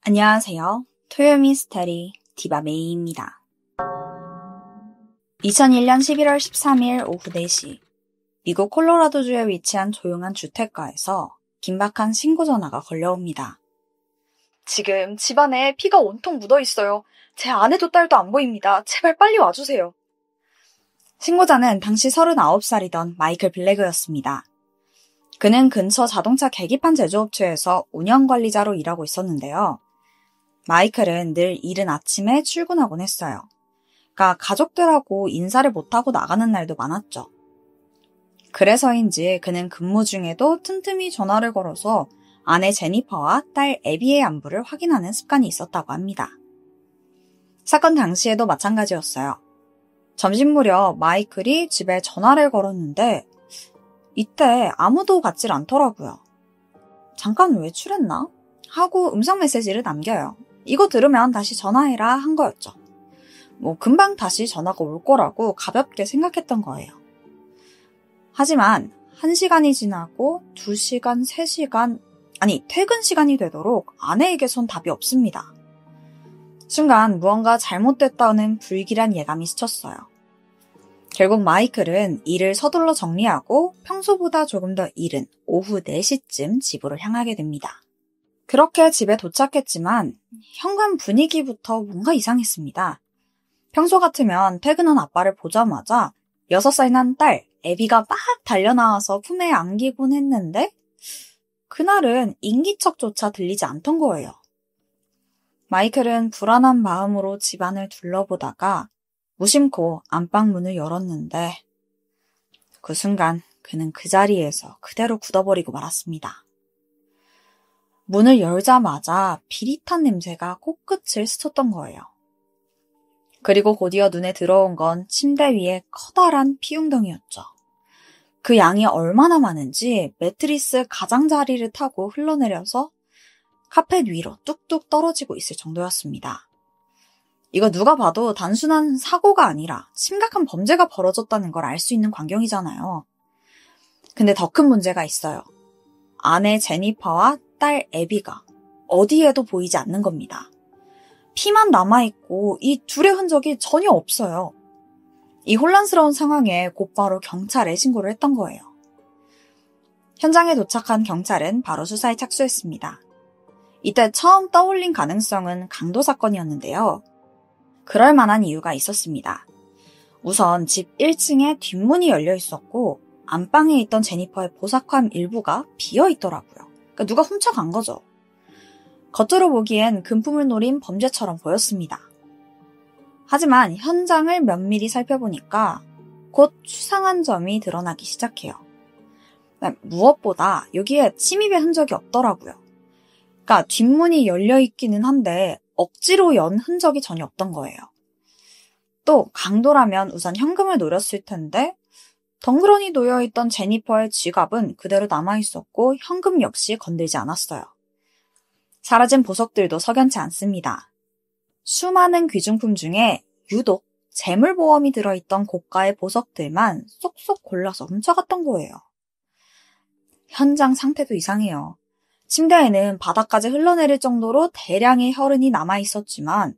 안녕하세요. 토요 미스테리 디바 메이입니다. 2001년 11월 13일 오후 4시, 미국 콜로라도주에 위치한 조용한 주택가에서 긴박한 신고 전화가 걸려옵니다. 지금 집안에 피가 온통 묻어 있어요. 제 아내도 딸도 안 보입니다. 제발 빨리 와주세요. 신고자는 당시 39살이던 마이클 블래그였습니다. 그는 근처 자동차 계기판 제조업체에서 운영관리자로 일하고 있었는데요. 마이클은 늘 이른 아침에 출근하곤 했어요. 그러니까 가족들하고 인사를 못하고 나가는 날도 많았죠. 그래서인지 그는 근무 중에도 틈틈이 전화를 걸어서 아내 제니퍼와 딸 애비의 안부를 확인하는 습관이 있었다고 합니다. 사건 당시에도 마찬가지였어요. 점심 무렵 마이클이 집에 전화를 걸었는데 이때 아무도 받질 않더라고요. 잠깐 외출했나? 하고 음성 메시지를 남겨요. 이거 들으면 다시 전화해라 한 거였죠. 금방 다시 전화가 올 거라고 가볍게 생각했던 거예요. 하지만 1시간이 지나고 2시간, 3시간, 퇴근 시간이 되도록 아내에게선 답이 없습니다. 순간 무언가 잘못됐다는 불길한 예감이 스쳤어요. 결국 마이클은 일을 서둘러 정리하고 평소보다 조금 더 이른 오후 4시쯤 집으로 향하게 됩니다. 그렇게 집에 도착했지만 현관 분위기부터 뭔가 이상했습니다. 평소 같으면 퇴근한 아빠를 보자마자 6살 난 딸, 애비가 막 달려나와서 품에 안기곤 했는데 그날은 인기척조차 들리지 않던 거예요. 마이클은 불안한 마음으로 집안을 둘러보다가 무심코 안방 문을 열었는데 그 순간 그는 그 자리에서 그대로 굳어버리고 말았습니다. 문을 열자마자 비릿한 냄새가 코끝을 스쳤던 거예요. 그리고 곧이어 눈에 들어온 건 침대 위에 커다란 피웅덩이였죠. 그 양이 얼마나 많은지 매트리스 가장자리를 타고 흘러내려서 카펫 위로 뚝뚝 떨어지고 있을 정도였습니다. 이거 누가 봐도 단순한 사고가 아니라 심각한 범죄가 벌어졌다는 걸 알 수 있는 광경이잖아요. 근데 더 큰 문제가 있어요. 아내 제니퍼와 딸 애비가 어디에도 보이지 않는 겁니다. 피만 남아있고 이 둘의 흔적이 전혀 없어요. 이 혼란스러운 상황에 곧바로 경찰에 신고를 했던 거예요. 현장에 도착한 경찰은 바로 수사에 착수했습니다. 이때 처음 떠올린 가능성은 강도 사건이었는데요. 그럴 만한 이유가 있었습니다. 우선 집 1층에 뒷문이 열려 있었고 안방에 있던 제니퍼의 보석함 일부가 비어 있더라고요. 그러니까 누가 훔쳐간 거죠. 겉으로 보기엔 금품을 노린 범죄처럼 보였습니다. 하지만 현장을 면밀히 살펴보니까 곧 수상한 점이 드러나기 시작해요. 무엇보다 여기에 침입의 흔적이 없더라고요. 그러니까 뒷문이 열려 있기는 한데 억지로 연 흔적이 전혀 없던 거예요. 또 강도라면 우선 현금을 노렸을 텐데 덩그러니 놓여있던 제니퍼의 지갑은 그대로 남아있었고 현금 역시 건들지 않았어요. 사라진 보석들도 석연치 않습니다. 수많은 귀중품 중에 유독 재물보험이 들어있던 고가의 보석들만 쏙쏙 골라서 훔쳐갔던 거예요. 현장 상태도 이상해요. 침대에는 바닥까지 흘러내릴 정도로 대량의 혈흔이 남아있었지만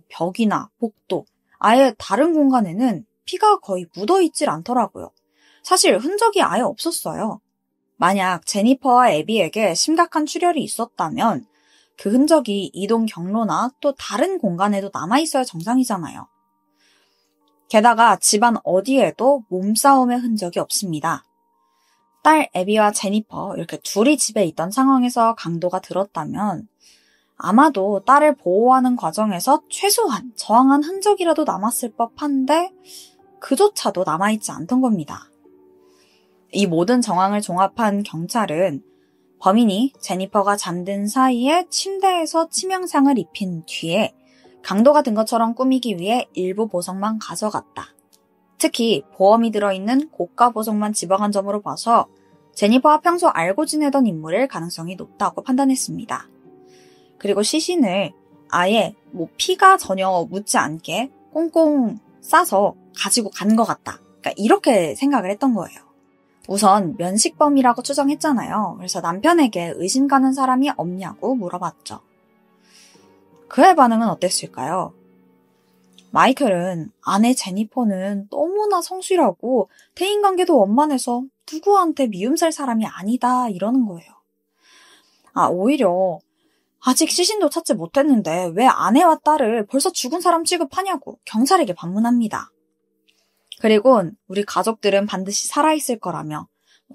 벽이나 복도, 아예 다른 공간에는 피가 거의 묻어있질 않더라고요. 사실 흔적이 아예 없었어요. 만약 제니퍼와 애비에게 심각한 출혈이 있었다면 그 흔적이 이동 경로나 또 다른 공간에도 남아있어야 정상이잖아요. 게다가 집안 어디에도 몸싸움의 흔적이 없습니다. 딸 애비와 제니퍼 이렇게 둘이 집에 있던 상황에서 강도가 들었다면 아마도 딸을 보호하는 과정에서 최소한 저항한 흔적이라도 남았을 법한데 그조차도 남아있지 않던 겁니다. 이 모든 정황을 종합한 경찰은 범인이 제니퍼가 잠든 사이에 침대에서 치명상을 입힌 뒤에 강도가 든 것처럼 꾸미기 위해 일부 보석만 가져갔다. 특히 보험이 들어있는 고가 보석만 집어간 점으로 봐서 제니퍼와 평소 알고 지내던 인물일 가능성이 높다고 판단했습니다. 그리고 시신을 아예 피가 전혀 묻지 않게 꽁꽁 싸서 가지고 간 것 같다. 그러니까 이렇게 생각을 했던 거예요. 우선 면식범이라고 추정했잖아요. 그래서 남편에게 의심 가는 사람이 없냐고 물어봤죠. 그의 반응은 어땠을까요? 마이클은 아내 제니퍼는 너무나 성실하고 대인관계도 원만해서 누구한테 미움살 사람이 아니다 이러는 거예요. 오히려 아직 시신도 찾지 못했는데 왜 아내와 딸을 벌써 죽은 사람 취급하냐고 경찰에게 반문합니다. 그리고 우리 가족들은 반드시 살아있을 거라며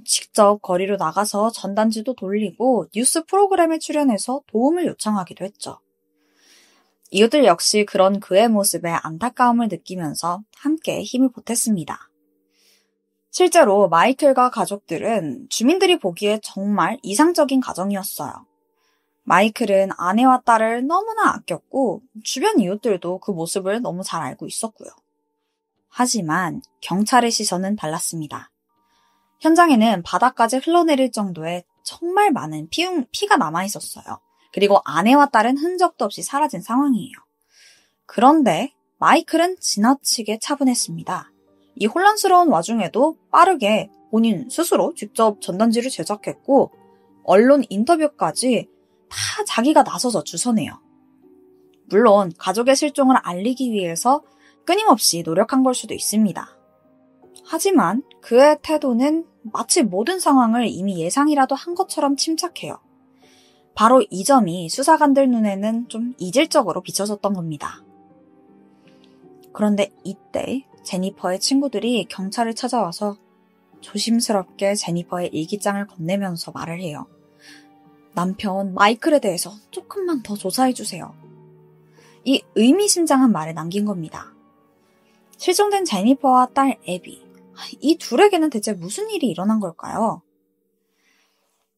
직접 거리로 나가서 전단지도 돌리고 뉴스 프로그램에 출연해서 도움을 요청하기도 했죠. 이웃들 역시 그런 그의 모습에 안타까움을 느끼면서 함께 힘을 보탰습니다. 실제로 마이클과 가족들은 주민들이 보기에 정말 이상적인 가정이었어요. 마이클은 아내와 딸을 너무나 아꼈고 주변 이웃들도 그 모습을 너무 잘 알고 있었고요. 하지만 경찰의 시선은 달랐습니다. 현장에는 바닥까지 흘러내릴 정도의 정말 많은 피가 남아있었어요. 그리고 아내와 딸은 흔적도 없이 사라진 상황이에요. 그런데 마이클은 지나치게 차분했습니다. 이 혼란스러운 와중에도 빠르게 본인 스스로 직접 전단지를 제작했고 언론 인터뷰까지 다 자기가 나서서 주선해요. 물론 가족의 실종을 알리기 위해서 끊임없이 노력한 걸 수도 있습니다. 하지만 그의 태도는 마치 모든 상황을 이미 예상이라도 한 것처럼 침착해요. 바로 이 점이 수사관들 눈에는 좀 이질적으로 비춰졌던 겁니다. 그런데 이때 제니퍼의 친구들이 경찰을 찾아와서 조심스럽게 제니퍼의 일기장을 건네면서 말을 해요. 남편 마이클에 대해서 조금만 더 조사해주세요. 이 의미심장한 말을 남긴 겁니다. 실종된 제니퍼와 딸 애비, 이 둘에게는 대체 무슨 일이 일어난 걸까요?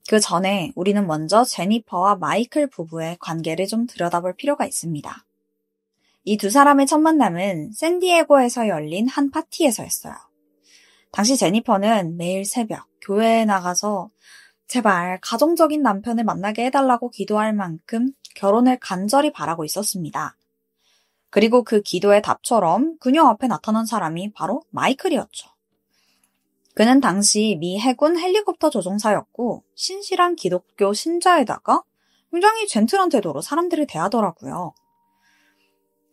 그 전에 우리는 먼저 제니퍼와 마이클 부부의 관계를 좀 들여다볼 필요가 있습니다. 이 두 사람의 첫 만남은 샌디에고에서 열린 한 파티에서였어요. 당시 제니퍼는 매일 새벽 교회에 나가서 제발 가정적인 남편을 만나게 해달라고 기도할 만큼 결혼을 간절히 바라고 있었습니다. 그리고 그 기도의 답처럼 그녀 앞에 나타난 사람이 바로 마이클이었죠. 그는 당시 미 해군 헬리콥터 조종사였고 신실한 기독교 신자에다가 굉장히 젠틀한 태도로 사람들을 대하더라고요.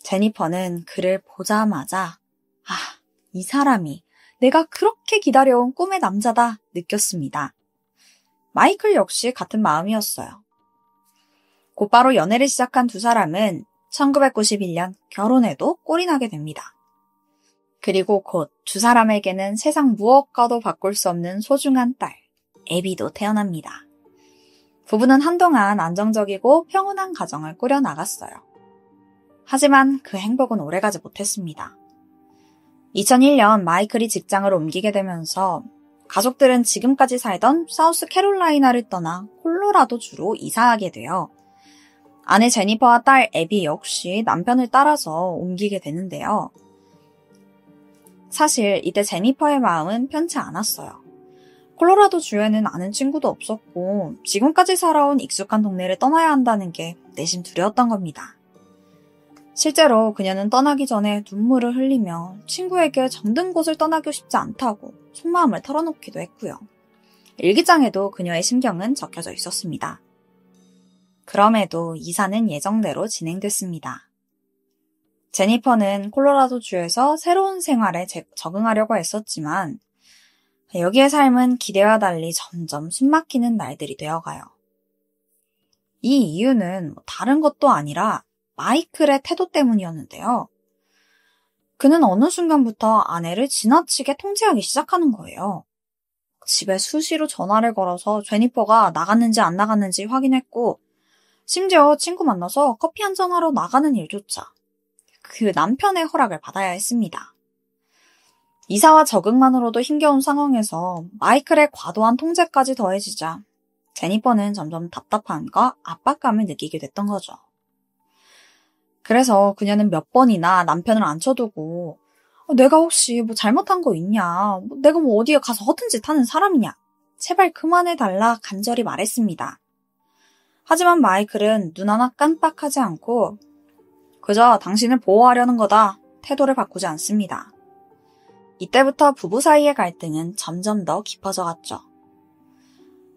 제니퍼는 그를 보자마자 이 사람이 내가 그렇게 기다려온 꿈의 남자다 느꼈습니다. 마이클 역시 같은 마음이었어요. 곧바로 연애를 시작한 두 사람은 1991년 결혼에도 꼴이 나게 됩니다. 그리고 곧 두 사람에게는 세상 무엇과도 바꿀 수 없는 소중한 딸, 애비도 태어납니다. 부부는 한동안 안정적이고 평온한 가정을 꾸려나갔어요. 하지만 그 행복은 오래가지 못했습니다. 2001년 마이클이 직장을 옮기게 되면서 가족들은 지금까지 살던 사우스 캐롤라이나를 떠나 콜로라도주로 이사하게 돼요. 아내 제니퍼와 딸 애비 역시 남편을 따라서 옮기게 되는데요. 사실 이때 제니퍼의 마음은 편치 않았어요. 콜로라도 주에는 아는 친구도 없었고 지금까지 살아온 익숙한 동네를 떠나야 한다는 게 내심 두려웠던 겁니다. 실제로 그녀는 떠나기 전에 눈물을 흘리며 친구에게 정든 곳을 떠나고 싶지 않다고 속마음을 털어놓기도 했고요. 일기장에도 그녀의 심경은 적혀져 있었습니다. 그럼에도 이사는 예정대로 진행됐습니다. 제니퍼는 콜로라도주에서 새로운 생활에 적응하려고 했었지만 여기의 삶은 기대와 달리 점점 숨막히는 날들이 되어가요. 이 이유는 다른 것도 아니라 마이클의 태도 때문이었는데요. 그는 어느 순간부터 아내를 지나치게 통제하기 시작하는 거예요. 집에 수시로 전화를 걸어서 제니퍼가 나갔는지 안 나갔는지 확인했고 심지어 친구 만나서 커피 한잔하러 나가는 일조차 그 남편의 허락을 받아야 했습니다. 이사와 적응만으로도 힘겨운 상황에서 마이클의 과도한 통제까지 더해지자 제니퍼는 점점 답답함과 압박감을 느끼게 됐던 거죠. 그래서 그녀는 몇 번이나 남편을 앉혀두고 내가 혹시 뭐 잘못한 거 있냐? 내가 뭐 어디에 가서 허튼 짓 하는 사람이냐? 제발 그만해달라 간절히 말했습니다. 하지만 마이클은 눈 하나 깜빡하지 않고 그저 당신을 보호하려는 거다 태도를 바꾸지 않습니다. 이때부터 부부 사이의 갈등은 점점 더 깊어져 갔죠.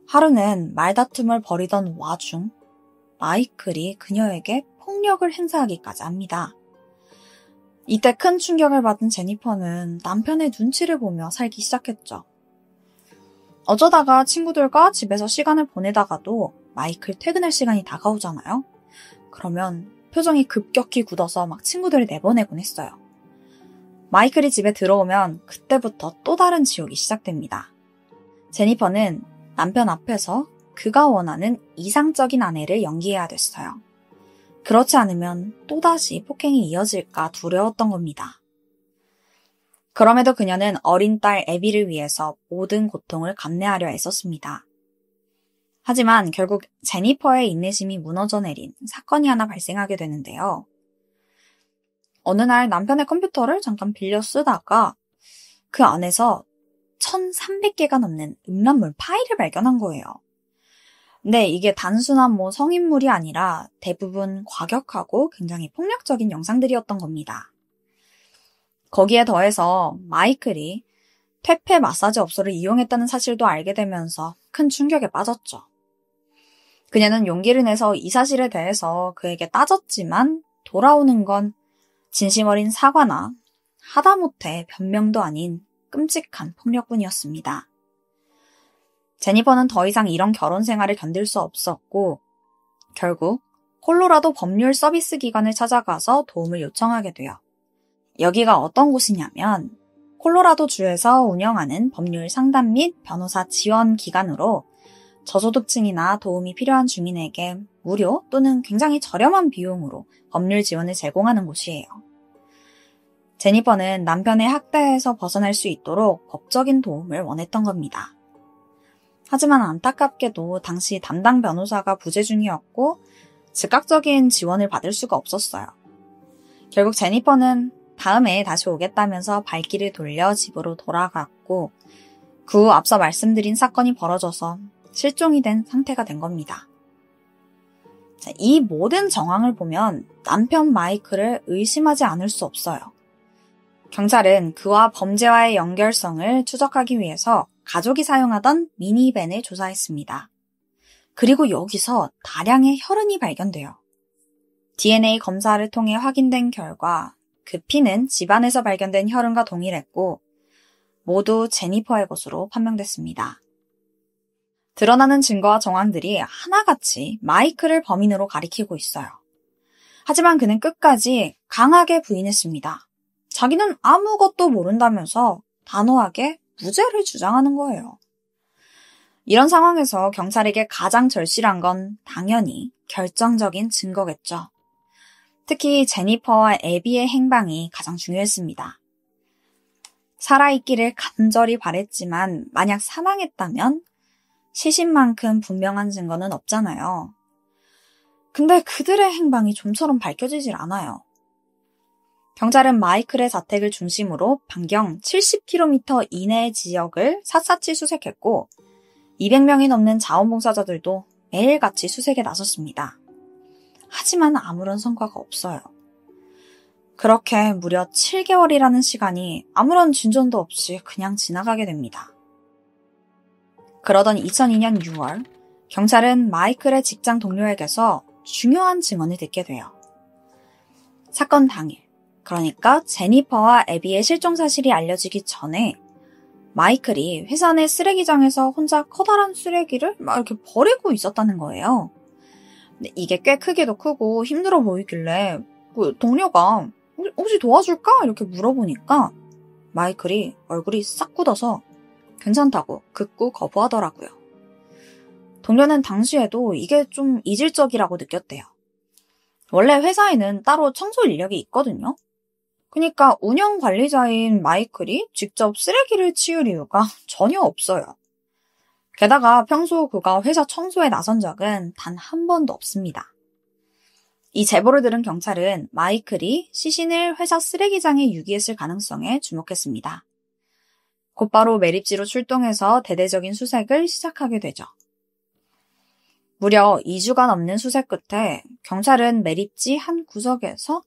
하루는 말다툼을 벌이던 와중 마이클이 그녀에게 폭력을 행사하기까지 합니다. 이때 큰 충격을 받은 제니퍼는 남편의 눈치를 보며 살기 시작했죠. 어쩌다가 친구들과 집에서 시간을 보내다가도 마이클 퇴근할 시간이 다가오잖아요. 그러면 표정이 급격히 굳어서 막 친구들을 내보내곤 했어요. 마이클이 집에 들어오면 그때부터 또 다른 지옥이 시작됩니다. 제니퍼는 남편 앞에서 그가 원하는 이상적인 아내를 연기해야 됐어요. 그렇지 않으면 또다시 폭행이 이어질까 두려웠던 겁니다. 그럼에도 그녀는 어린 딸 애비를 위해서 모든 고통을 감내하려 애썼습니다. 하지만 결국 제니퍼의 인내심이 무너져 내린 사건이 하나 발생하게 되는데요. 어느 날 남편의 컴퓨터를 잠깐 빌려 쓰다가 그 안에서 1,300개가 넘는 음란물 파일을 발견한 거예요. 근데 이게 단순한 성인물이 아니라 대부분 과격하고 굉장히 폭력적인 영상들이었던 겁니다. 거기에 더해서 마이클이 퇴폐 마사지 업소를 이용했다는 사실도 알게 되면서 큰 충격에 빠졌죠. 그녀는 용기를 내서 이 사실에 대해서 그에게 따졌지만 돌아오는 건 진심 어린 사과나 하다못해 변명도 아닌 끔찍한 폭력뿐이었습니다. 제니퍼는 더 이상 이런 결혼 생활을 견딜 수 없었고 결국 콜로라도 법률 서비스 기관을 찾아가서 도움을 요청하게 돼요. 여기가 어떤 곳이냐면 콜로라도 주에서 운영하는 법률 상담 및 변호사 지원 기관으로 저소득층이나 도움이 필요한 주민에게 무료 또는 굉장히 저렴한 비용으로 법률 지원을 제공하는 곳이에요. 제니퍼는 남편의 학대에서 벗어날 수 있도록 법적인 도움을 원했던 겁니다. 하지만 안타깝게도 당시 담당 변호사가 부재 중이었고 즉각적인 지원을 받을 수가 없었어요. 결국 제니퍼는 다음에 다시 오겠다면서 발길을 돌려 집으로 돌아갔고 그 후 앞서 말씀드린 사건이 벌어져서 실종이 된 상태가 된 겁니다. 이 모든 정황을 보면 남편 마이클을 의심하지 않을 수 없어요. 경찰은 그와 범죄와의 연결성을 추적하기 위해서 가족이 사용하던 미니밴을 조사했습니다. 그리고 여기서 다량의 혈흔이 발견돼요. DNA 검사를 통해 확인된 결과 그 피는 집안에서 발견된 혈흔과 동일했고 모두 제니퍼의 것으로 판명됐습니다. 드러나는 증거와 정황들이 하나같이 마이클을 범인으로 가리키고 있어요. 하지만 그는 끝까지 강하게 부인했습니다. 자기는 아무것도 모른다면서 단호하게 무죄를 주장하는 거예요. 이런 상황에서 경찰에게 가장 절실한 건 당연히 결정적인 증거겠죠. 특히 제니퍼와 애비의 행방이 가장 중요했습니다. 살아있기를 간절히 바랬지만 만약 사망했다면 시신만큼 분명한 증거는 없잖아요. 근데 그들의 행방이 좀처럼 밝혀지질 않아요. 경찰은 마이클의 자택을 중심으로 반경 70km 이내의 지역을 샅샅이 수색했고 200명이 넘는 자원봉사자들도 매일같이 수색에 나섰습니다. 하지만 아무런 성과가 없어요. 그렇게 무려 7개월이라는 시간이 아무런 진전도 없이 그냥 지나가게 됩니다. 그러던 2002년 6월, 경찰은 마이클의 직장 동료에게서 중요한 증언을 듣게 돼요. 사건 당일, 그러니까 제니퍼와 애비의 실종 사실이 알려지기 전에 마이클이 회사 내 쓰레기장에서 혼자 커다란 쓰레기를 막 이렇게 버리고 있었다는 거예요. 근데 이게 꽤 크기도 크고 힘들어 보이길래 그 동료가 혹시 도와줄까? 이렇게 물어보니까 마이클이 얼굴이 싹 굳어서 괜찮다고 극구 거부하더라고요. 동료는 당시에도 이게 좀 이질적이라고 느꼈대요. 원래 회사에는 따로 청소 인력이 있거든요. 그러니까 운영 관리자인 마이클이 직접 쓰레기를 치울 이유가 전혀 없어요. 게다가 평소 그가 회사 청소에 나선 적은 단 한 번도 없습니다. 이 제보를 들은 경찰은 마이클이 시신을 회사 쓰레기장에 유기했을 가능성에 주목했습니다. 곧바로 매립지로 출동해서 대대적인 수색을 시작하게 되죠. 무려 2주가 넘는 수색 끝에 경찰은 매립지 한 구석에서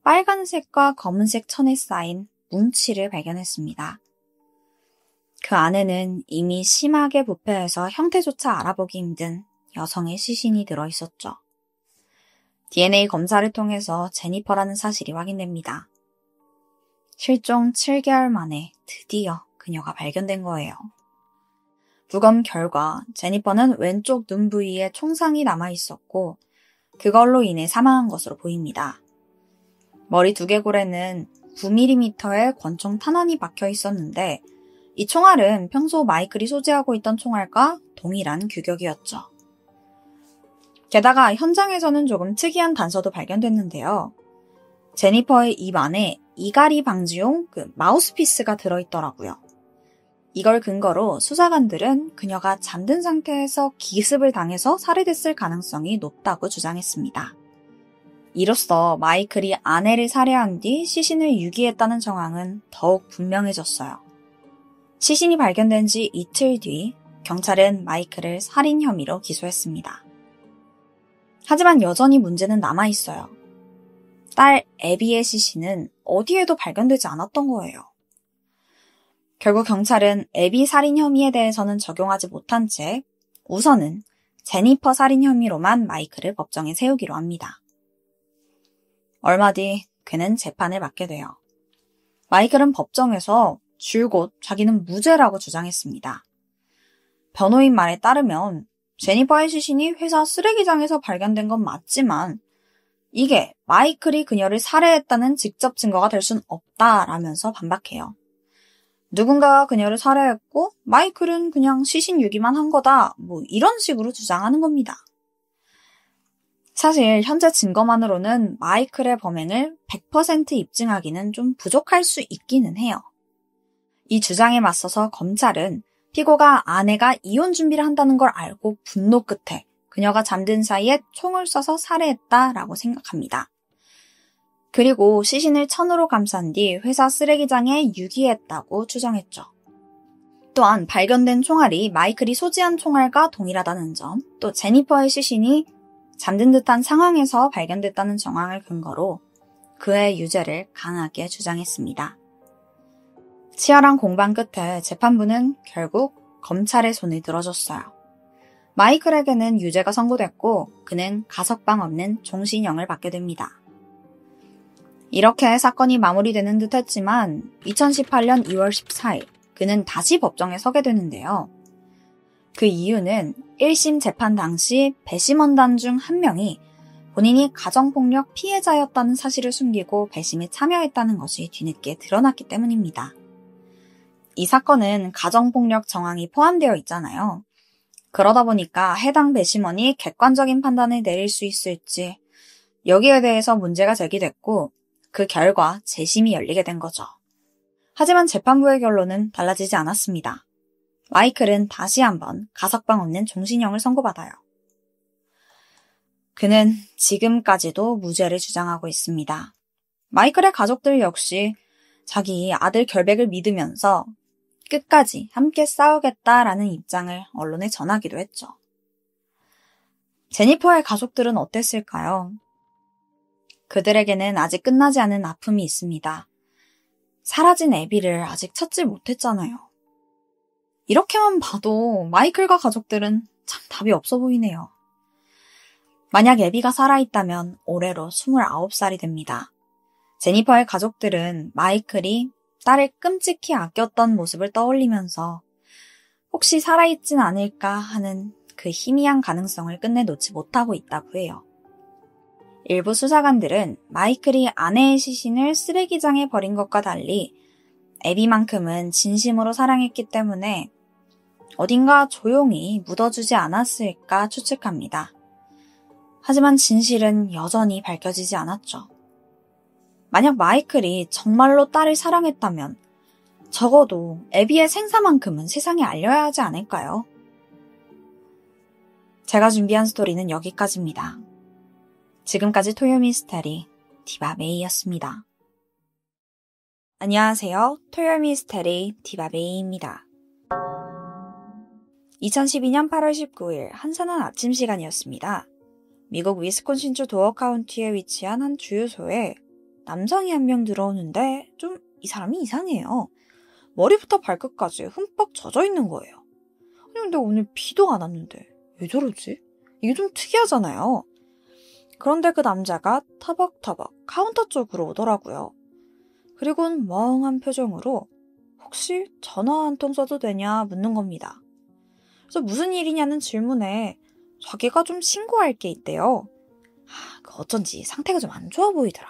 빨간색과 검은색 천에 쌓인 뭉치를 발견했습니다. 그 안에는 이미 심하게 부패해서 형태조차 알아보기 힘든 여성의 시신이 들어있었죠. DNA 검사를 통해서 제니퍼라는 사실이 확인됩니다. 실종 7개월 만에 드디어 그녀가 발견된 거예요. 부검 결과 제니퍼는 왼쪽 눈 부위에 총상이 남아 있었고 그걸로 인해 사망한 것으로 보입니다. 머리 두개골에는 9mm의 권총 탄환이 박혀 있었는데 이 총알은 평소 마이클이 소지하고 있던 총알과 동일한 규격이었죠. 게다가 현장에서는 조금 특이한 단서도 발견됐는데요. 제니퍼의 입 안에 이갈이 방지용 마우스피스가 들어있더라고요. 이걸 근거로 수사관들은 그녀가 잠든 상태에서 기습을 당해서 살해됐을 가능성이 높다고 주장했습니다. 이로써 마이클이 아내를 살해한 뒤 시신을 유기했다는 정황은 더욱 분명해졌어요. 시신이 발견된 지 이틀 뒤 경찰은 마이클을 살인 혐의로 기소했습니다. 하지만 여전히 문제는 남아있어요. 딸 애비의 시신은 어디에도 발견되지 않았던 거예요. 결국 경찰은 애비 살인 혐의에 대해서는 적용하지 못한 채 우선은 제니퍼 살인 혐의로만 마이클을 법정에 세우기로 합니다. 얼마 뒤 그는 재판을 받게 돼요. 마이클은 법정에서 줄곧 자기는 무죄라고 주장했습니다. 변호인 말에 따르면 제니퍼의 시신이 회사 쓰레기장에서 발견된 건 맞지만 이게 마이클이 그녀를 살해했다는 직접 증거가 될 순 없다라면서 반박해요. 누군가가 그녀를 살해했고 마이클은 그냥 시신 유기만 한 거다 이런 식으로 주장하는 겁니다. 사실 현재 증거만으로는 마이클의 범행을 100% 입증하기는 좀 부족할 수 있기는 해요. 이 주장에 맞서서 검찰은 피고가 아내가 이혼 준비를 한다는 걸 알고 분노 끝에 그녀가 잠든 사이에 총을 쏴서 살해했다라고 생각합니다. 그리고 시신을 천으로 감싼 뒤 회사 쓰레기장에 유기했다고 추정했죠. 또한 발견된 총알이 마이클이 소지한 총알과 동일하다는 점, 또 제니퍼의 시신이 잠든 듯한 상황에서 발견됐다는 정황을 근거로 그의 유죄를 강하게 주장했습니다. 치열한 공방 끝에 재판부는 결국 검찰의 손을 들어줬어요. 마이클에게는 유죄가 선고됐고 그는 가석방 없는 종신형을 받게 됩니다. 이렇게 사건이 마무리되는 듯 했지만 2018년 2월 14일 그는 다시 법정에 서게 되는데요. 그 이유는 1심 재판 당시 배심원단 중 한 명이 본인이 가정폭력 피해자였다는 사실을 숨기고 배심에 참여했다는 것이 뒤늦게 드러났기 때문입니다. 이 사건은 가정폭력 정황이 포함되어 있잖아요. 그러다 보니까 해당 배심원이 객관적인 판단을 내릴 수 있을지 여기에 대해서 문제가 제기됐고 그 결과 재심이 열리게 된 거죠. 하지만 재판부의 결론은 달라지지 않았습니다. 마이클은 다시 한번 가석방 없는 종신형을 선고받아요. 그는 지금까지도 무죄를 주장하고 있습니다. 마이클의 가족들 역시 자기 아들 결백을 믿으면서 끝까지 함께 싸우겠다라는 입장을 언론에 전하기도 했죠. 제니퍼의 가족들은 어땠을까요? 그들에게는 아직 끝나지 않은 아픔이 있습니다. 사라진 애비를 아직 찾지 못했잖아요. 이렇게만 봐도 마이클과 가족들은 참 답이 없어 보이네요. 만약 애비가 살아있다면 올해로 29살이 됩니다. 제니퍼의 가족들은 마이클이 딸을 끔찍히 아꼈던 모습을 떠올리면서 혹시 살아있진 않을까 하는 그 희미한 가능성을 끝내 놓지 못하고 있다고 해요. 일부 수사관들은 마이클이 아내의 시신을 쓰레기장에 버린 것과 달리 애비만큼은 진심으로 사랑했기 때문에 어딘가 조용히 묻어주지 않았을까 추측합니다. 하지만 진실은 여전히 밝혀지지 않았죠. 만약 마이클이 정말로 딸을 사랑했다면 적어도 애비의 생사만큼은 세상에 알려야 하지 않을까요? 제가 준비한 스토리는 여기까지입니다. 지금까지 토요미스테리 디바메이였습니다. 안녕하세요. 토요미스테리 디바메이입니다. 2012년 8월 19일 한산한 아침 시간이었습니다. 미국 위스콘신주 도어 카운티에 위치한 한 주유소에 남성이 한 명 들어오는데 좀 이 사람이 이상해요. 머리부터 발끝까지 흠뻑 젖어 있는 거예요. 아니 근데 오늘 비도 안 왔는데 왜 저러지? 이게 좀 특이하잖아요. 그런데 그 남자가 터벅터벅 카운터 쪽으로 오더라고요. 그리고는 멍한 표정으로 혹시 전화 한 통 써도 되냐 묻는 겁니다. 그래서 무슨 일이냐는 질문에 자기가 좀 신고할 게 있대요. 어쩐지 상태가 좀 안 좋아 보이더라.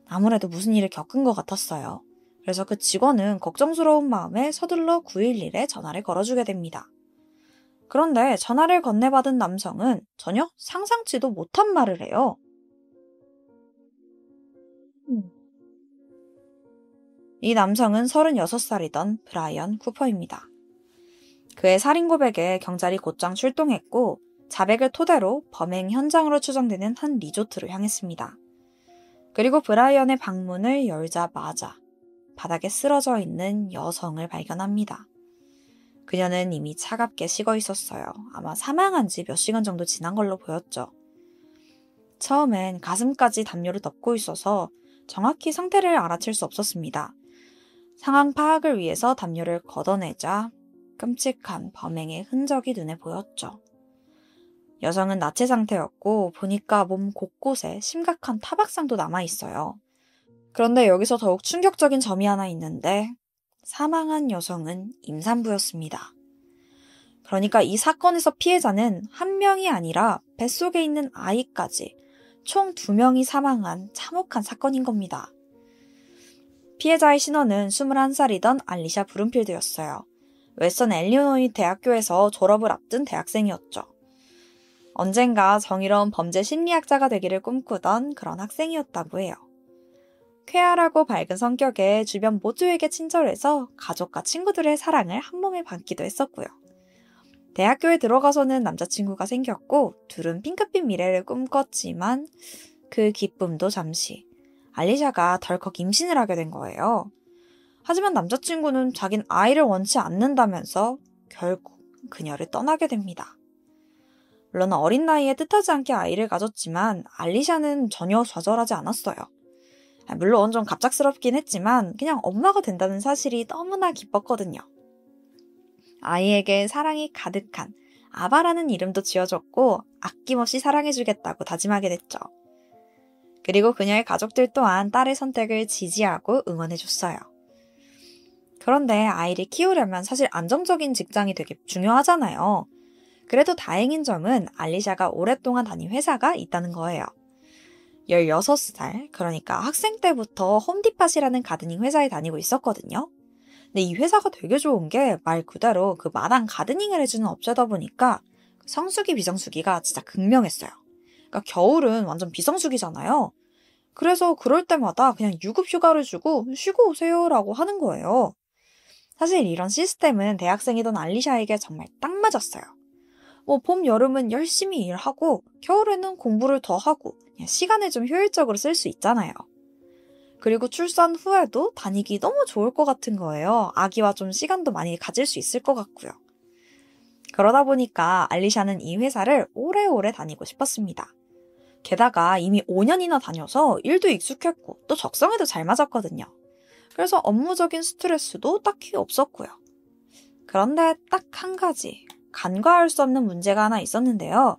아무래도 무슨 일을 겪은 것 같았어요. 그래서 그 직원은 걱정스러운 마음에 서둘러 911에 전화를 걸어주게 됩니다. 그런데 전화를 건네받은 남성은 전혀 상상치도 못한 말을 해요. 이 남성은 36살이던 브라이언 쿠퍼입니다. 그의 살인 고백에 경찰이 곧장 출동했고 자백을 토대로 범행 현장으로 추정되는 한 리조트로 향했습니다. 그리고 브라이언의 방문을 열자마자 바닥에 쓰러져 있는 여성을 발견합니다. 그녀는 이미 차갑게 식어 있었어요. 아마 사망한 지 몇 시간 정도 지난 걸로 보였죠. 처음엔 가슴까지 담요를 덮고 있어서 정확히 상태를 알아챌 수 없었습니다. 상황 파악을 위해서 담요를 걷어내자 끔찍한 범행의 흔적이 눈에 보였죠. 여성은 나체 상태였고 보니까 몸 곳곳에 심각한 타박상도 남아있어요. 그런데 여기서 더욱 충격적인 점이 하나 있는데 사망한 여성은 임산부였습니다. 그러니까 이 사건에서 피해자는 한 명이 아니라 뱃속에 있는 아이까지 총 2명이 사망한 참혹한 사건인 겁니다. 피해자의 신원은 21살이던 알리샤 브룸필드였어요. 웨스턴 일리노이 대학교에서 졸업을 앞둔 대학생이었죠. 언젠가 정의로운 범죄 심리학자가 되기를 꿈꾸던 그런 학생이었다고 해요. 쾌활하고 밝은 성격에 주변 모두에게 친절해서 가족과 친구들의 사랑을 한 몸에 받기도 했었고요. 대학교에 들어가서는 남자친구가 생겼고 둘은 핑크빛 미래를 꿈꿨지만 그 기쁨도 잠시 알리샤가 덜컥 임신을 하게 된 거예요. 하지만 남자친구는 자긴 아이를 원치 않는다면서 결국 그녀를 떠나게 됩니다. 물론 어린 나이에 뜻하지 않게 아이를 가졌지만 알리샤는 전혀 좌절하지 않았어요. 물론 좀 갑작스럽긴 했지만 그냥 엄마가 된다는 사실이 너무나 기뻤거든요. 아이에게 사랑이 가득한 아바라는 이름도 지어줬고 아낌없이 사랑해주겠다고 다짐하게 됐죠. 그리고 그녀의 가족들 또한 딸의 선택을 지지하고 응원해줬어요. 그런데 아이를 키우려면 사실 안정적인 직장이 되게 중요하잖아요. 그래도 다행인 점은 알리샤가 오랫동안 다닌 회사가 있다는 거예요. 16살, 그러니까 학생 때부터 홈디팟이라는 가드닝 회사에 다니고 있었거든요. 근데 이 회사가 되게 좋은 게 말 그대로 그 마당 가드닝을 해주는 업체다 보니까 성수기, 비성수기가 진짜 극명했어요. 그러니까 겨울은 완전 비성수기잖아요. 그래서 그럴 때마다 그냥 유급 휴가를 주고 쉬고 오세요라고 하는 거예요. 사실 이런 시스템은 대학생이던 알리샤에게 정말 딱 맞았어요. 봄, 여름은 열심히 일하고 겨울에는 공부를 더 하고 시간을 좀 효율적으로 쓸 수 있잖아요. 그리고 출산 후에도 다니기 너무 좋을 것 같은 거예요. 아기와 좀 시간도 많이 가질 수 있을 것 같고요. 그러다 보니까 알리샤는 이 회사를 오래오래 다니고 싶었습니다. 게다가 이미 5년이나 다녀서 일도 익숙했고 또 적성에도 잘 맞았거든요. 그래서 업무적인 스트레스도 딱히 없었고요. 그런데 딱 한 가지 간과할 수 없는 문제가 하나 있었는데요.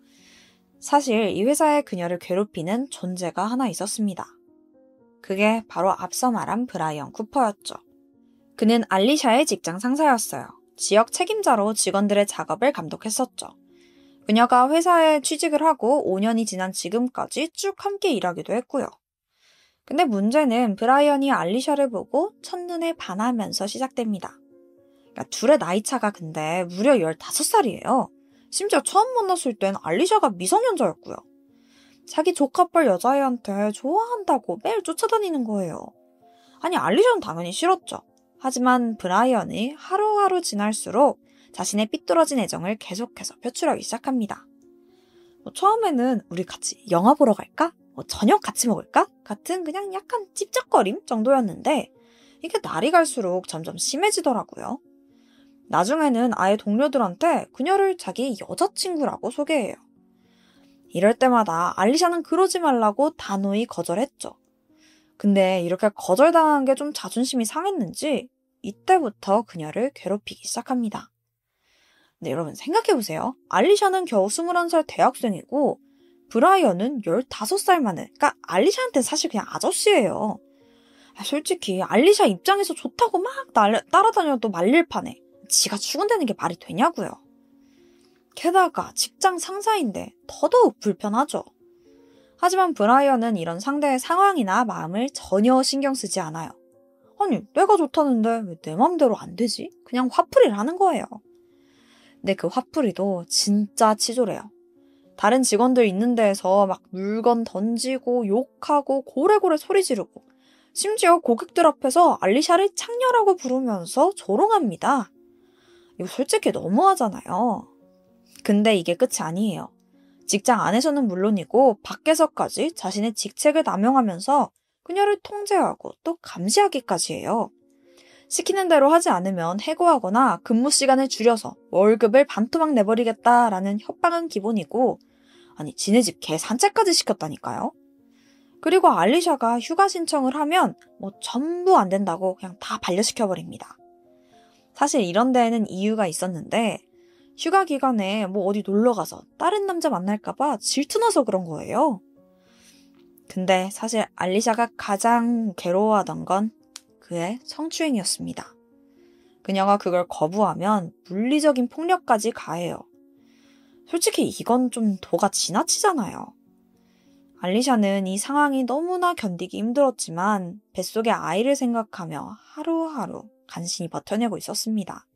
사실 이 회사에 그녀를 괴롭히는 존재가 하나 있었습니다. 그게 바로 앞서 말한 브라이언 쿠퍼였죠. 그는 알리샤의 직장 상사였어요. 지역 책임자로 직원들의 작업을 감독했었죠. 그녀가 회사에 취직을 하고 5년이 지난 지금까지 쭉 함께 일하기도 했고요. 근데 문제는 브라이언이 알리샤를 보고 첫눈에 반하면서 시작됩니다. 그러니까 둘의 나이차가 근데 무려 15살이에요. 심지어 처음 만났을 땐 알리샤가 미성년자였고요. 자기 조카뻘 여자애한테 좋아한다고 매일 쫓아다니는 거예요. 아니 알리샤는 당연히 싫었죠. 하지만 브라이언이 하루하루 지날수록 자신의 삐뚤어진 애정을 계속해서 표출하기 시작합니다. 처음에는 우리 같이 영화 보러 갈까? 저녁 같이 먹을까? 같은 그냥 약간 찝쩍거림 정도였는데 이게 날이 갈수록 점점 심해지더라고요. 나중에는 아예 동료들한테 그녀를 자기 여자친구라고 소개해요. 이럴 때마다 알리샤는 그러지 말라고 단호히 거절했죠. 근데 이렇게 거절당한 게 좀 자존심이 상했는지 이때부터 그녀를 괴롭히기 시작합니다. 근데 여러분 생각해보세요. 알리샤는 겨우 21살 대학생이고 브라이언은 15살 만에, 그러니까 알리샤한테는 사실 그냥 아저씨예요. 솔직히 알리샤 입장에서 좋다고 막 따라다녀도 말릴 판에 지가 죽은다는 게 말이 되냐고요. 게다가 직장 상사인데 더더욱 불편하죠. 하지만 브라이언은 이런 상대의 상황이나 마음을 전혀 신경 쓰지 않아요. 아니, 내가 좋다는데 왜 내 맘대로 안 되지? 그냥 화풀이를 하는 거예요. 근데 그 화풀이도 진짜 치졸해요. 다른 직원들 있는 데에서 막 물건 던지고 욕하고 고래고래 소리 지르고 심지어 고객들 앞에서 알리샤를 창녀라고 부르면서 조롱합니다. 이거 솔직히 너무하잖아요. 근데 이게 끝이 아니에요. 직장 안에서는 물론이고 밖에서까지 자신의 직책을 남용하면서 그녀를 통제하고 또 감시하기까지 해요. 시키는 대로 하지 않으면 해고하거나 근무 시간을 줄여서 월급을 반토막 내버리겠다라는 협박은 기본이고, 아니 지네 집 개 산책까지 시켰다니까요. 그리고 알리샤가 휴가 신청을 하면 전부 안 된다고 그냥 다 반려시켜버립니다. 사실 이런 데에는 이유가 있었는데 휴가 기간에 어디 놀러가서 다른 남자 만날까봐 질투나서 그런 거예요. 근데 사실 알리샤가 가장 괴로워하던 건 그의 성추행이었습니다. 그녀가 그걸 거부하면 물리적인 폭력까지 가해요. 솔직히 이건 좀 도가 지나치잖아요. 알리샤는 이 상황이 너무나 견디기 힘들었지만 뱃속의 아이를 생각하며 하루하루 간신히 버텨내고 있었습니다.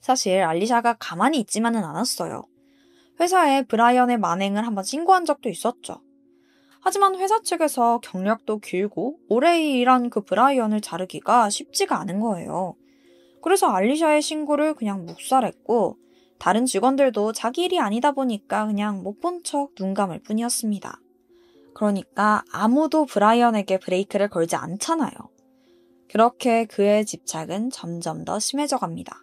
사실 알리샤가 가만히 있지만은 않았어요. 회사에 브라이언의 만행을 한번 신고한 적도 있었죠. 하지만 회사 측에서 경력도 길고 오래 일한 그 브라이언을 자르기가 쉽지가 않은 거예요. 그래서 알리샤의 신고를 그냥 묵살했고 다른 직원들도 자기 일이 아니다 보니까 그냥 못 본 척 눈 감을 뿐이었습니다. 그러니까 아무도 브라이언에게 브레이크를 걸지 않잖아요. 그렇게 그의 집착은 점점 더 심해져 갑니다.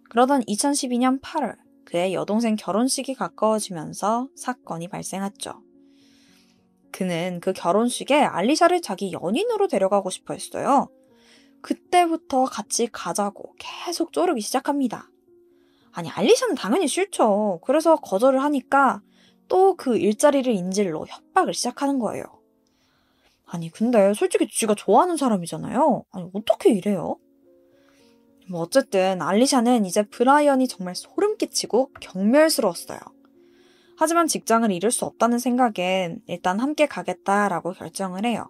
그러던 2012년 8월 그의 여동생 결혼식이 가까워지면서 사건이 발생했죠. 그는 그 결혼식에 알리샤를 자기 연인으로 데려가고 싶어 했어요. 그때부터 같이 가자고 계속 쪼르기 시작합니다. 아니, 알리샤는 당연히 싫죠. 그래서 거절을 하니까 또 그 일자리를 인질로 협박을 시작하는 거예요. 아니, 근데 솔직히 쥐가 좋아하는 사람이잖아요. 아니, 어떻게 이래요? 어쨌든 알리샤는 이제 브라이언이 정말 소름 끼치고 경멸스러웠어요. 하지만 직장을 잃을 수 없다는 생각엔 일단 함께 가겠다라고 결정을 해요.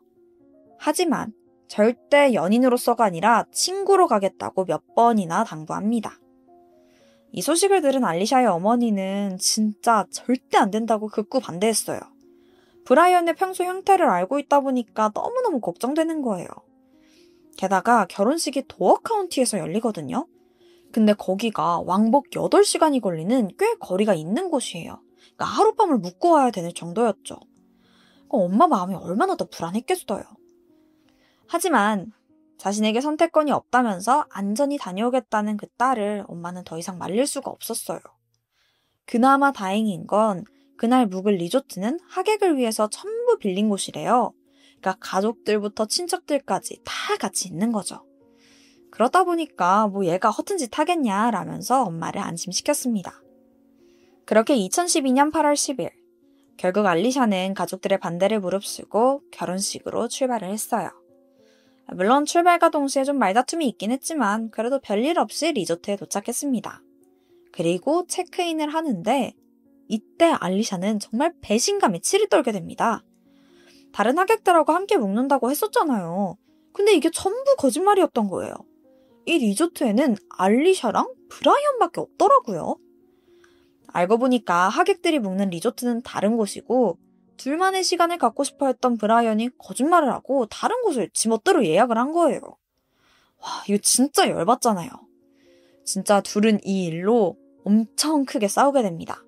하지만 절대 연인으로서가 아니라 친구로 가겠다고 몇 번이나 당부합니다. 이 소식을 들은 알리샤의 어머니는 진짜 절대 안 된다고 극구 반대했어요. 브라이언의 평소 형태를 알고 있다 보니까 너무너무 걱정되는 거예요. 게다가 결혼식이 도어 카운티에서 열리거든요. 근데 거기가 왕복 8시간이 걸리는 꽤 거리가 있는 곳이에요. 그러니까 하룻밤을 묵고 와야 되는 정도였죠. 엄마 마음이 얼마나 더 불안했겠어요. 하지만 자신에게 선택권이 없다면서 안전히 다녀오겠다는 그 딸을 엄마는 더 이상 말릴 수가 없었어요. 그나마 다행인 건 그날 묵을 리조트는 하객을 위해서 전부 빌린 곳이래요. 그러니까 가족들부터 친척들까지 다 같이 있는 거죠. 그러다 보니까 얘가 허튼 짓 하겠냐라면서 엄마를 안심시켰습니다. 그렇게 2012년 8월 10일 결국 알리샤는 가족들의 반대를 무릅쓰고 결혼식으로 출발을 했어요. 물론 출발과 동시에 좀 말다툼이 있긴 했지만 그래도 별일 없이 리조트에 도착했습니다. 그리고 체크인을 하는데 이때 알리샤는 정말 배신감에 치를 떨게 됩니다. 다른 하객들하고 함께 묵는다고 했었잖아요. 근데 이게 전부 거짓말이었던 거예요. 이 리조트에는 알리샤랑 브라이언밖에 없더라고요. 알고 보니까 하객들이 묵는 리조트는 다른 곳이고 둘만의 시간을 갖고 싶어 했던 브라이언이 거짓말을 하고 다른 곳을 지멋대로 예약을 한 거예요. 와, 이거 진짜 열받잖아요. 진짜 둘은 이 일로 엄청 크게 싸우게 됩니다.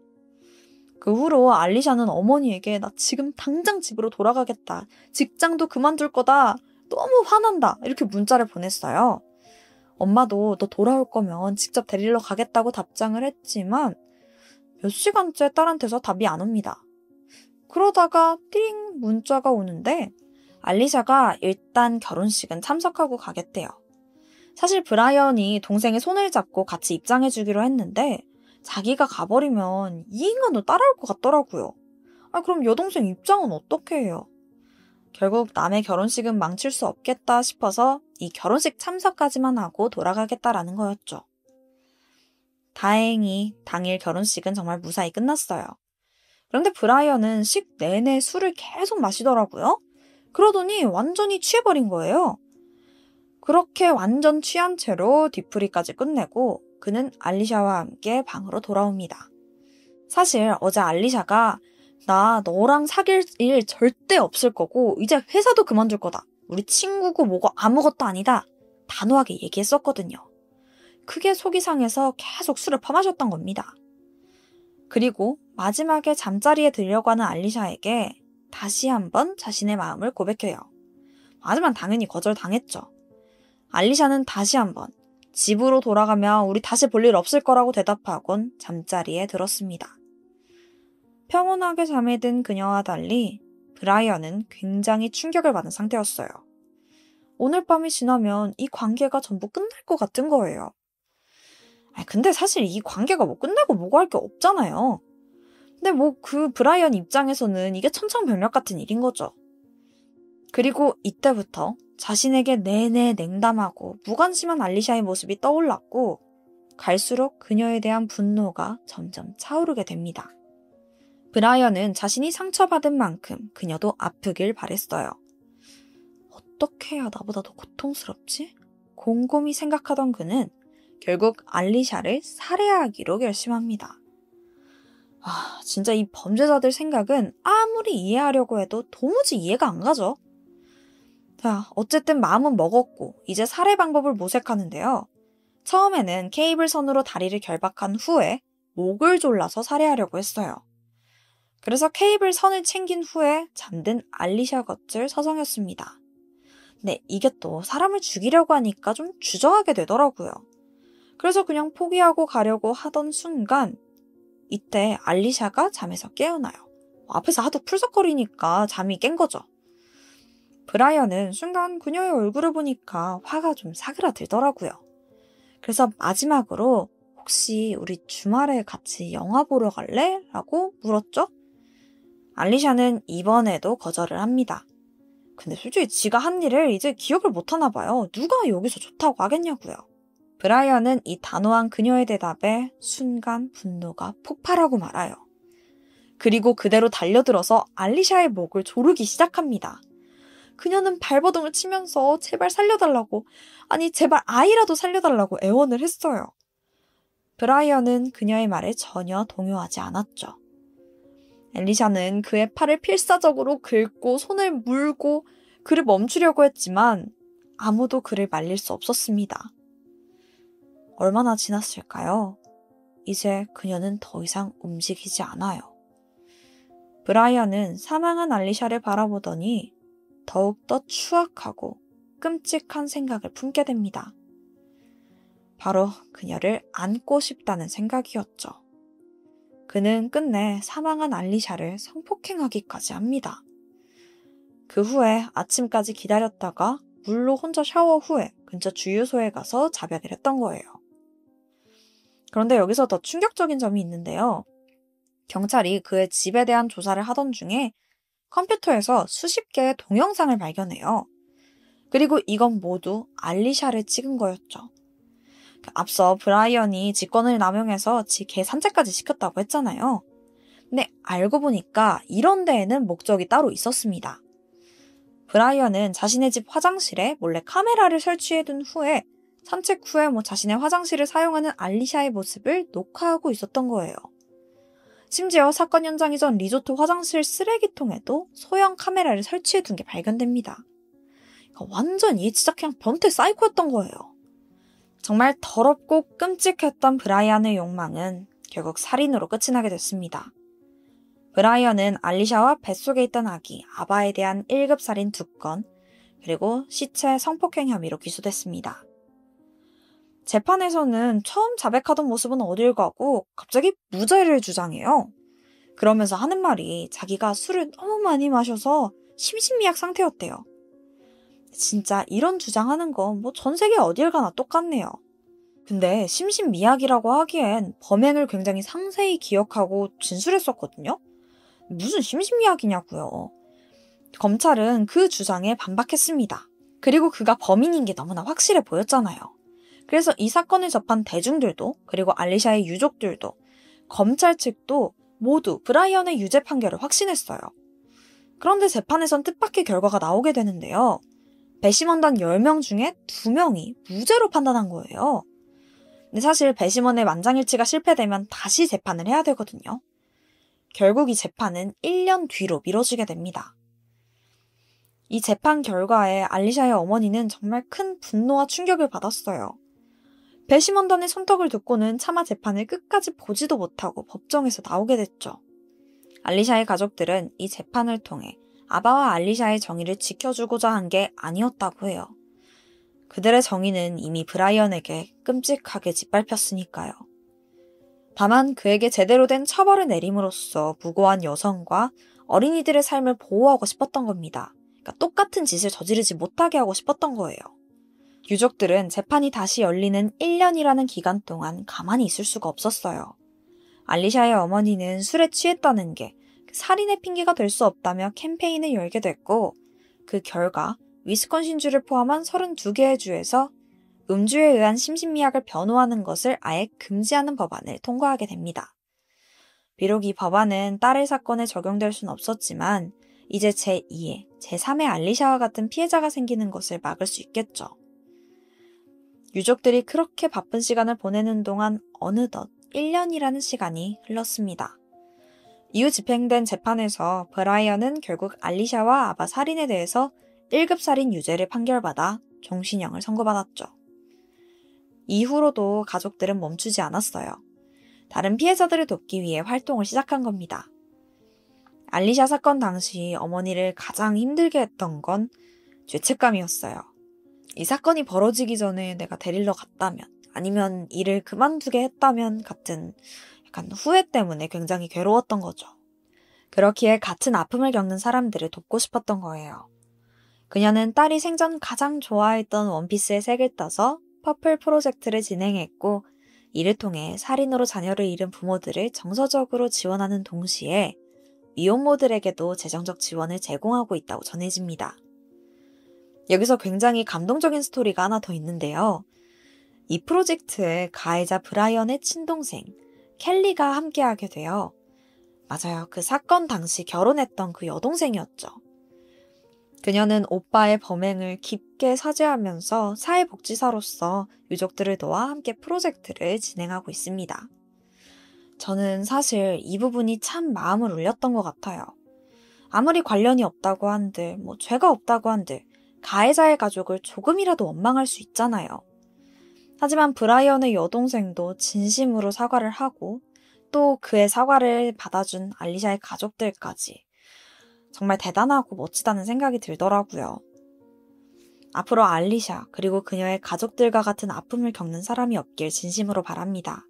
그 후로 알리샤는 어머니에게 나 지금 당장 집으로 돌아가겠다. 직장도 그만둘 거다. 너무 화난다. 이렇게 문자를 보냈어요. 엄마도 너 돌아올 거면 직접 데리러 가겠다고 답장을 했지만 몇 시간째 딸한테서 답이 안 옵니다. 그러다가 띵 문자가 오는데 알리샤가 일단 결혼식은 참석하고 가겠대요. 사실 브라이언이 동생의 손을 잡고 같이 입장해주기로 했는데 자기가 가버리면 이 인간도 따라올 것 같더라고요. 그럼 여동생 입장은 어떻게 해요? 결국 남의 결혼식은 망칠 수 없겠다 싶어서 이 결혼식 참석까지만 하고 돌아가겠다라는 거였죠. 다행히 당일 결혼식은 정말 무사히 끝났어요. 그런데 브라이언은 식 내내 술을 계속 마시더라고요. 그러더니 완전히 취해버린 거예요. 그렇게 완전 취한 채로 뒤풀이까지 끝내고 그는 알리샤와 함께 방으로 돌아옵니다. 사실 어제 알리샤가 나 너랑 사귈 일 절대 없을 거고 이제 회사도 그만둘 거다. 우리 친구고 뭐고 아무것도 아니다. 단호하게 얘기했었거든요. 크게 속이 상해서 계속 술을 퍼마셨던 겁니다. 그리고 마지막에 잠자리에 들려고 하는 알리샤에게 다시 한번 자신의 마음을 고백해요. 하지만 당연히 거절당했죠. 알리샤는 다시 한번 집으로 돌아가면 우리 다시 볼 일 없을 거라고 대답하곤 잠자리에 들었습니다. 평온하게 잠에 든 그녀와 달리 브라이언은 굉장히 충격을 받은 상태였어요. 오늘 밤이 지나면 이 관계가 전부 끝날 것 같은 거예요. 근데 사실 이 관계가 끝내고 뭐고 할 게 없잖아요. 근데 그 브라이언 입장에서는 이게 천천병력 같은 일인 거죠. 그리고 이때부터 자신에게 내내 냉담하고 무관심한 알리샤의 모습이 떠올랐고 갈수록 그녀에 대한 분노가 점점 차오르게 됩니다. 브라이언은 자신이 상처받은 만큼 그녀도 아프길 바랬어요. 어떻게 해야 나보다 더 고통스럽지? 곰곰이 생각하던 그는 결국 알리샤를 살해하기로 결심합니다. 진짜 이 범죄자들 생각은 아무리 이해하려고 해도 도무지 이해가 안 가죠. 자, 어쨌든 마음은 먹었고 이제 살해 방법을 모색하는데요. 처음에는 케이블 선으로 다리를 결박한 후에 목을 졸라서 살해하려고 했어요. 그래서 케이블 선을 챙긴 후에 잠든 알리샤 겉을 서성였습니다. 근데 이게 또 사람을 죽이려고 하니까 좀 주저하게 되더라고요. 그래서 그냥 포기하고 가려고 하던 순간 이때 알리샤가 잠에서 깨어나요. 앞에서 하도 풀썩거리니까 잠이 깬 거죠. 브라이언은 순간 그녀의 얼굴을 보니까 화가 좀 사그라들더라고요. 그래서 마지막으로 혹시 우리 주말에 같이 영화 보러 갈래? 라고 물었죠. 알리샤는 이번에도 거절을 합니다. 근데 솔직히 지가 한 일을 이제 기억을 못하나 봐요. 누가 여기서 좋다고 하겠냐고요. 브라이언은 이 단호한 그녀의 대답에 순간 분노가 폭발하고 말아요. 그리고 그대로 달려들어서 알리샤의 목을 조르기 시작합니다. 그녀는 발버둥을 치면서 제발 살려달라고, 제발 아이라도 살려달라고 애원을 했어요. 브라이언은 그녀의 말에 전혀 동요하지 않았죠. 엘리샤는 그의 팔을 필사적으로 긁고 손을 물고 그를 멈추려고 했지만 아무도 그를 말릴 수 없었습니다. 얼마나 지났을까요? 이제 그녀는 더 이상 움직이지 않아요. 브라이언은 사망한 알리샤를 바라보더니 더욱더 추악하고 끔찍한 생각을 품게 됩니다. 바로 그녀를 안고 싶다는 생각이었죠. 그는 끝내 사망한 알리샤를 성폭행하기까지 합니다. 그 후에 아침까지 기다렸다가 물로 혼자 샤워 후에 근처 주유소에 가서 자백을 했던 거예요. 그런데 여기서 더 충격적인 점이 있는데요. 경찰이 그의 집에 대한 조사를 하던 중에 컴퓨터에서 수십 개의 동영상을 발견해요. 그리고 이건 모두 알리샤를 찍은 거였죠. 앞서 브라이언이 직권을 남용해서 지 개 산책까지 시켰다고 했잖아요. 근데 알고 보니까 이런 데에는 목적이 따로 있었습니다. 브라이언은 자신의 집 화장실에 몰래 카메라를 설치해둔 후에 산책 후에 자신의 화장실을 사용하는 알리샤의 모습을 녹화하고 있었던 거예요. 심지어 사건 현장이던 리조트 화장실 쓰레기통에도 소형 카메라를 설치해둔 게 발견됩니다. 완전 이 진짜 그냥 변태 사이코였던 거예요. 정말 더럽고 끔찍했던 브라이언의 욕망은 결국 살인으로 끝이 나게 됐습니다. 브라이언은 알리샤와 뱃속에 있던 아기 아바에 대한 1급 살인 2건, 그리고 시체 성폭행 혐의로 기소됐습니다. 재판에서는 처음 자백하던 모습은 어딜 가고 갑자기 무죄를 주장해요. 그러면서 하는 말이 자기가 술을 너무 많이 마셔서 심신미약 상태였대요. 진짜 이런 주장하는 건 전 세계 어딜 가나 똑같네요. 근데 심신미약이라고 하기엔 범행을 굉장히 상세히 기억하고 진술했었거든요? 무슨 심신미약이냐고요. 검찰은 그 주장에 반박했습니다. 그리고 그가 범인인 게 너무나 확실해 보였잖아요. 그래서 이 사건을 접한 대중들도 그리고 알리샤의 유족들도 검찰 측도 모두 브라이언의 유죄 판결을 확신했어요. 그런데 재판에선 뜻밖의 결과가 나오게 되는데요. 배심원단 10명 중에 2명이 무죄로 판단한 거예요. 근데 사실 배심원의 만장일치가 실패되면 다시 재판을 해야 되거든요. 결국 이 재판은 1년 뒤로 미뤄지게 됩니다. 이 재판 결과에 알리샤의 어머니는 정말 큰 분노와 충격을 받았어요. 배심원단의 손떡을 듣고는 차마 재판을 끝까지 보지도 못하고 법정에서 나오게 됐죠. 알리샤의 가족들은 이 재판을 통해 아바와 알리샤의 정의를 지켜주고자 한 게 아니었다고 해요. 그들의 정의는 이미 브라이언에게 끔찍하게 짓밟혔으니까요. 다만 그에게 제대로 된 처벌을 내림으로써 무고한 여성과 어린이들의 삶을 보호하고 싶었던 겁니다. 그러니까 똑같은 짓을 저지르지 못하게 하고 싶었던 거예요. 유족들은 재판이 다시 열리는 1년이라는 기간 동안 가만히 있을 수가 없었어요. 알리샤의 어머니는 술에 취했다는 게 살인의 핑계가 될 수 없다며 캠페인을 열게 됐고 그 결과 위스콘신주를 포함한 32개의 주에서 음주에 의한 심신미약을 변호하는 것을 아예 금지하는 법안을 통과하게 됩니다. 비록 이 법안은 딸의 사건에 적용될 순 없었지만 이제 제2의, 제3의 알리샤와 같은 피해자가 생기는 것을 막을 수 있겠죠. 유족들이 그렇게 바쁜 시간을 보내는 동안 어느덧 1년이라는 시간이 흘렀습니다. 이후 집행된 재판에서 브라이언은 결국 알리샤와 아바 살인에 대해서 1급 살인 유죄를 판결받아 종신형을 선고받았죠. 이후로도 가족들은 멈추지 않았어요. 다른 피해자들을 돕기 위해 활동을 시작한 겁니다. 알리샤 사건 당시 어머니를 가장 힘들게 했던 건 죄책감이었어요. 이 사건이 벌어지기 전에 내가 데리러 갔다면 아니면 일을 그만두게 했다면 같은 약간 후회 때문에 굉장히 괴로웠던 거죠. 그렇기에 같은 아픔을 겪는 사람들을 돕고 싶었던 거예요. 그녀는 딸이 생전 가장 좋아했던 원피스의 색을 따서 퍼플 프로젝트를 진행했고 이를 통해 살인으로 자녀를 잃은 부모들을 정서적으로 지원하는 동시에 미혼모들에게도 재정적 지원을 제공하고 있다고 전해집니다. 여기서 굉장히 감동적인 스토리가 하나 더 있는데요. 이 프로젝트에 가해자 브라이언의 친동생 켈리가 함께하게 돼요. 맞아요. 그 사건 당시 결혼했던 그 여동생이었죠. 그녀는 오빠의 범행을 깊게 사죄하면서 사회복지사로서 유족들을 도와 함께 프로젝트를 진행하고 있습니다. 저는 사실 이 부분이 참 마음을 울렸던 것 같아요. 아무리 관련이 없다고 한들, 죄가 없다고 한들 가해자의 가족을 조금이라도 원망할 수 있잖아요. 하지만 브라이언의 여동생도 진심으로 사과를 하고 또 그의 사과를 받아준 알리샤의 가족들까지 정말 대단하고 멋지다는 생각이 들더라고요. 앞으로 알리샤 그리고 그녀의 가족들과 같은 아픔을 겪는 사람이 없길 진심으로 바랍니다.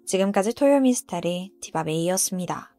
지금까지 토요 미스테리 디바메이였습니다.